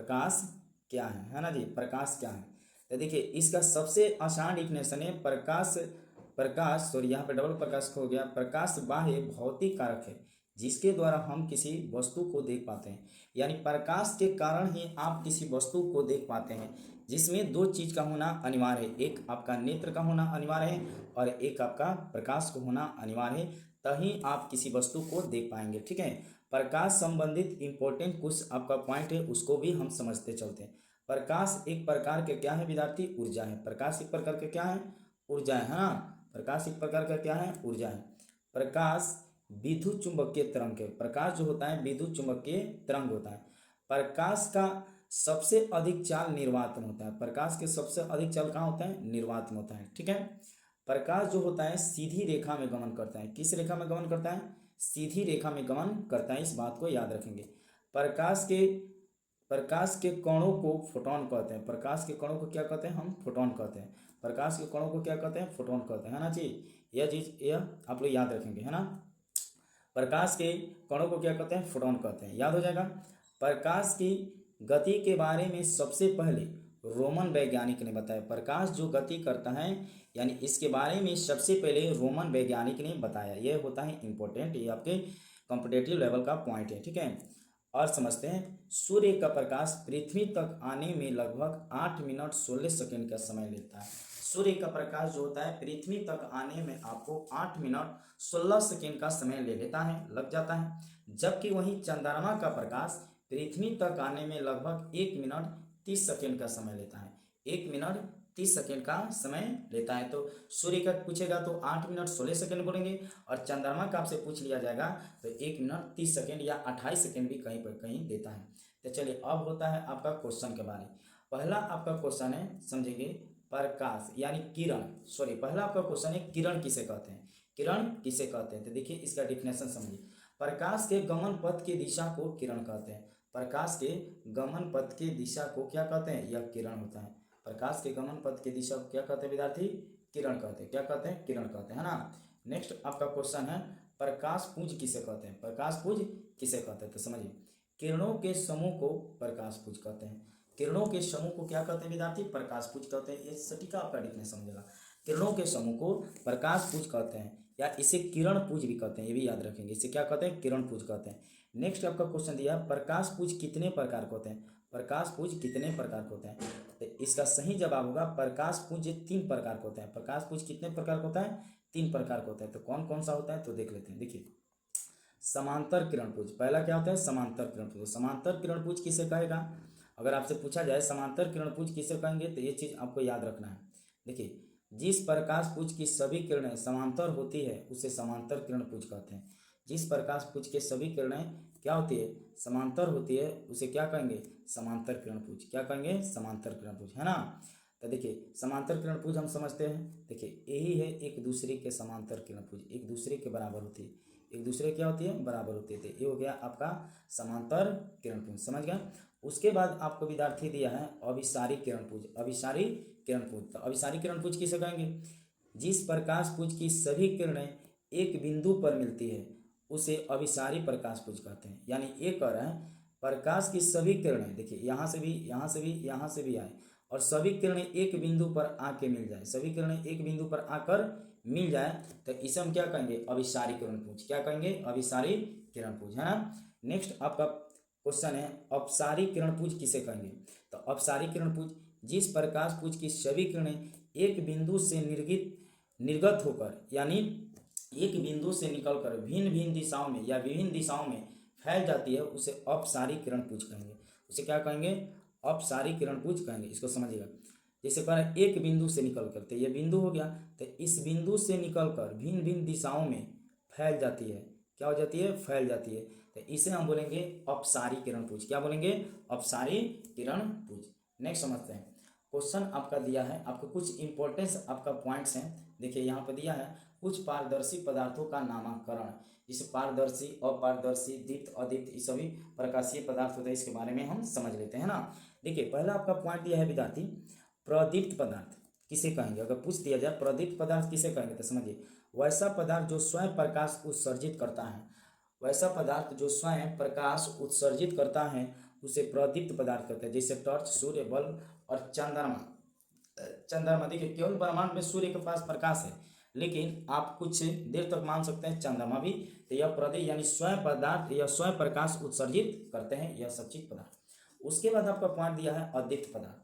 प्रकाश क्या है ना जी, प्रकाश क्या है। तो देखिए इसका सबसे आसान डिफिनेशन है सॉरी यहाँ पे डबल प्रकाश हो गया। प्रकाश बाह्य भौतिक कारक है जिसके द्वारा हम किसी वस्तु को देख पाते हैं, यानी प्रकाश के कारण ही आप किसी वस्तु को देख पाते हैं, जिसमें दो चीज का होना अनिवार्य है, एक आपका नेत्र का होना अनिवार्य है और एक आपका प्रकाश को होना अनिवार्य है, तभी आप किसी वस्तु को देख पाएंगे। ठीक है, प्रकाश संबंधित इंपॉर्टेंट कुछ आपका पॉइंट है उसको भी हम समझते चलते हैं। प्रकाश एक प्रकार के क्या है विद्यार्थी, ऊर्जा है। प्रकाश एक प्रकार के क्या है, ऊर्जा है ना। प्रकाश एक प्रकार का क्या है, ऊर्जा है। प्रकाश विद्युत चुंबकीय तरंग है। प्रकाश जो होता है विद्युत चुंबकीय तरंग होता है। प्रकाश का सबसे अधिक चाल निर्वातन होता है। प्रकाश के सबसे अधिक चाल कहाँ होता है, निर्वात में होता है। ठीक है, प्रकाश जो होता है सीधी रेखा में गमन करता है। किस रेखा में गमन करता है, सीधी रेखा में गमन करता है, इस बात को याद रखेंगे। प्रकाश के कणों को फोटोन कहते हैं। प्रकाश के कणों को क्या कहते हैं, हम फोटोन कहते हैं। प्रकाश के कणों को क्या कहते हैं, फोटोन कहते हैं, है ना जी। यह चीज यह आप लोग याद रखेंगे, है ना। प्रकाश के कणों को क्या कहते हैं, फोटोन कहते हैं, याद हो जाएगा। प्रकाश की गति के बारे में सबसे पहले रोमन वैज्ञानिक ने बताया। प्रकाश जो गति करता है यानी इसके बारे में सबसे पहले रोमन वैज्ञानिक ने बताया। यह होता है इंपॉर्टेंट, ये आपके कॉम्पिटेटिव लेवल का पॉइंट है। ठीक है, और समझते हैं। सूर्य का प्रकाश पृथ्वी तक आने में लगभग 8 मिनट 16 सेकंड का समय लेता है। सूर्य का प्रकाश जो होता है पृथ्वी तक आने में आपको 8 मिनट 16 सेकंड का समय ले लेता है, लग जाता है। जबकि वहीं चंद्रमा का प्रकाश पृथ्वी तक आने में लगभग 1 मिनट 30 सेकंड का समय लेता है। 1 मिनट 30 सेकंड का समय लेता है। तो सूर्य का पूछेगा तो 8 मिनट 16 सेकंड बोलेंगे, और चंद्रमा का आपसे पूछ लिया जाएगा तो 1 मिनट 30 सेकंड या 28 सेकंड भी कहीं पर कहीं देता है। तो चलिए अब होता है आपका क्वेश्चन के बारे। पहला आपका क्वेश्चन है, समझेंगे, प्रकाश यानी किरण। सॉरी, पहला आपका क्वेश्चन है किरण किसे कहते हैं, किरण किसे कहते हैं। तो देखिए इसका डिफिनेशन समझिए। प्रकाश के गमन पथ की दिशा को किरण कहते हैं। प्रकाश के गमन पथ की दिशा को क्या कहते हैं, यह किरण होता है। प्रकाश के गमन पथ की दिशा को क्या कहते हैं विद्यार्थी, किरण कहते हैं। क्या कहते हैं, किरण कहते हैं, है ना। नेक्स्ट आपका क्वेश्चन है प्रकाश पुंज किसे कहते हैं। प्रकाश पुंज किसे कहते हैं, तो समझिए। किरणों के समूह को प्रकाश पुंज कहते हैं। किरणों के समूह को क्या कहते हैं विद्यार्थी, प्रकाश पुंज कहते हैं। ये सटीक आपका डिफिनेशन समझेगा। किरणों के समूह को प्रकाश पुंज कहते हैं या इसे किरण पुंज भी कहते हैं, ये भी याद रखेंगे। इसे क्या कहते हैं, किरण पुंज कहते हैं। नेक्स्ट आपका क्वेश्चन दिया प्रकाश पुंज कितने प्रकार के होते हैं। प्रकाश पुंज कितने प्रकार के होते हैं, तो इसका सही जवाब होगा प्रकाश पुंज 3 प्रकार के होते हैं। प्रकाश पुंज कितने प्रकार का होता है, 3 प्रकार का होता है। तो कौन कौन सा होता है, तो देख लेते हैं। देखिए समांतर किरण पुंज, पहला क्या होता है, समांतर किरण पुंज। समांतर किरण पुंज किसे कहेगा, अगर आपसे पूछा जाए समांतर किरण पुंज किसे कहेंगे, तो ये चीज आपको याद रखना है। देखिए जिस प्रकाश पुंज की सभी किरणें समांतर होती है उसे समांतर किरण पुंज कहते हैं। जिस प्रकाश पुंज के सभी किरणें क्या होती है, समांतर होती है, उसे क्या कहेंगे, समांतर किरण पुंज। क्या कहेंगे, समांतर किरण पुंज, है ना। तो देखिए समांतर किरण पुंज हम समझते हैं। देखिए यही है एक दूसरे के समांतर किरण पुंज, एक दूसरे के बराबर होती है, एक दूसरे क्या होती है, बराबर होती है। ये हो गया आपका समांतर किरण पुंज, समझ गया। उसके बाद आपको विद्यार्थी दिया है अभिसारी किरण पुंज। अभिसारी किरण पुंज, तो अभिसारी किरण पुंज किसे कहेंगे, जिस प्रकाश पुंज की सभी किरणें एक बिंदु पर मिलती है उसे अभिसारी प्रकाश पुंज कहते हैं। यानी ये कह रहे हैं प्रकाश की सभी किरणें, देखिए यहाँ से भी, यहाँ से भी, यहाँ से भी आए और सभी किरणें एक बिंदु पर आके मिल जाए, सभी किरणें एक बिंदु पर आकर मिल जाए, तो इसे हम क्या कहेंगे, अभिसारी किरण पुंज। क्या कहेंगे, अभिसारी किरण पुंज, है ना। नेक्स्ट आपका क्वेश्चन है अपसारी किरण पुंज किसे कहेंगे। तो अपसारी किरण पुंज जिस प्रकाश पुंज की सभी किरणें एक बिंदु से निर्गत होकर यानी एक बिंदु से निकलकर भिन्न भिन्न दिशाओं में या विभिन्न दिशाओं में फैल जाती है उसे अपसारी किरण पुंज कहेंगे। उसे क्या कहेंगे, अपसारी किरण पुंज कहेंगे। इसको समझिएगा। जैसे कह एक बिंदु से निकल कर, तो ये बिंदु हो गया, तो इस बिंदु से निकलकर भिन्न भिन्न दिशाओं में फैल जाती है। क्या हो जाती है, फैल जाती है, तो इसे हम बोलेंगे अपसारी किरण पुंज। क्या बोलेंगे, अपसारी किरण पुंज। नेक्स्ट समझते हैं। क्वेश्चन आपका दिया है, आपको कुछ इंपॉर्टेंस आपका पॉइंट्स हैं। देखिए यहाँ पे दिया है कुछ पारदर्शी पदार्थों का नामकरण। जिसे पारदर्शी, अपारदर्शी, दीप्त, अदीप्त, ये सभी प्रकाशीय पदार्थ होते हैं, इसके बारे में हम समझ लेते हैं ना। देखिए पहला आपका पॉइंट दिया है विद्यार्थी प्रदीप्त पदार्थ किसे कहेंगे। अगर पूछ दिया जाए प्रदीप्त पदार्थ किसे कहेंगे, तो समझिए वैसा पदार्थ जो स्वयं प्रकाश उत्सर्जित करता है, वैसा पदार्थ जो स्वयं प्रकाश उत्सर्जित करता है उसे प्रदीप्त पदार्थ कहते हैं। जैसे टॉर्च, सूर्य, बल्ब और चंद्रमा। चंद्रमा देखिए, केवल ब्रह्मांड में सूर्य के पास प्रकाश है, लेकिन आप कुछ देर तक मान सकते हैं चंद्रमा भी। तो यह प्रदीप यानी स्वयं पदार्थ या स्वयं प्रकाश उत्सर्जित करते हैं यह सब चीज पदार्थ। उसके बाद आपका पॉइंट दिया है अदीप्त पदार्थ।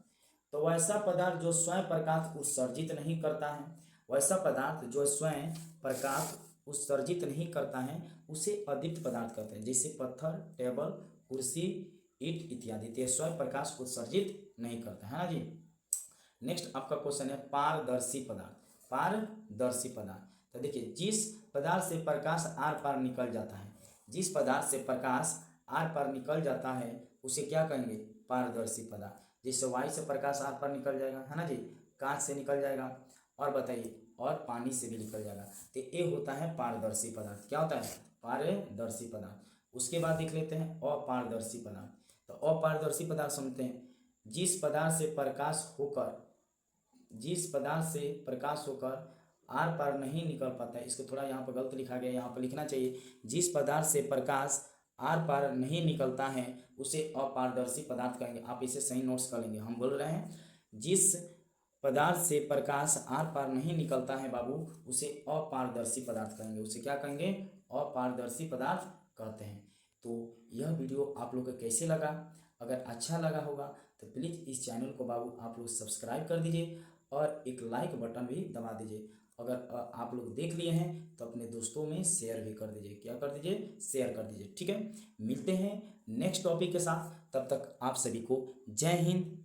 तो वैसा पदार्थ जो स्वयं प्रकाश उत्सर्जित नहीं करता है, वैसा पदार्थ जो स्वयं प्रकाश उत्सर्जित नहीं करता है उसे अदीप्त पदार्थ कहते हैं। जैसे पत्थर, टेबल, कुर्सी, ईंट इत्यादि। तो स्वयं प्रकाश उत्सर्जित नहीं करता है ना जी। नेक्स्ट आपका क्वेश्चन है पारदर्शी पदार्थ। पारदर्शी पदार्थ, तो देखिए जिस पदार्थ से प्रकाश आर पार निकल जाता है, जिस पदार्थ से प्रकाश आर पार निकल जाता है उसे क्या कहेंगे? पारदर्शी पदार्थ। जैसे वायु से प्रकाश आर पार निकल जाएगा है ना जी, कांच से निकल जाएगा, और बताइए और पानी से भी निकल जाएगा। तो ये होता है पारदर्शी पदार्थ। क्या होता है? पारदर्शी पदार्थ। उसके बाद देख लेते हैं अपारदर्शी पदार्थ। तो अपारदर्शी पदार्थ समझते हैं, जिस पदार्थ से प्रकाश होकर आर पार नहीं निकल पाता है। इसको थोड़ा यहाँ पर गलत लिखा गया, यहाँ पर लिखना चाहिए जिस पदार्थ से प्रकाश आर पार नहीं निकलता है उसे अपारदर्शी पदार्थ कहेंगे। आप इसे सही नोट्स कर लेंगे। हम बोल रहे हैं जिस पदार्थ से प्रकाश आर पार नहीं निकलता है बाबू, उसे अपारदर्शी पदार्थ कहेंगे। उसे क्या कहेंगे? अपारदर्शी पदार्थ कहते हैं। तो यह वीडियो आप लोग को कैसे लगा? अगर अच्छा लगा होगा तो प्लीज़ इस चैनल को बाबू आप लोग सब्सक्राइब कर दीजिए और एक लाइक बटन भी दबा दीजिए। अगर आप लोग देख लिए हैं तो अपने दोस्तों में शेयर भी कर दीजिए। क्या कर दीजिए? शेयर कर दीजिए। ठीक है, मिलते हैं नेक्स्ट टॉपिक के साथ। तब तक आप सभी को जय हिंद,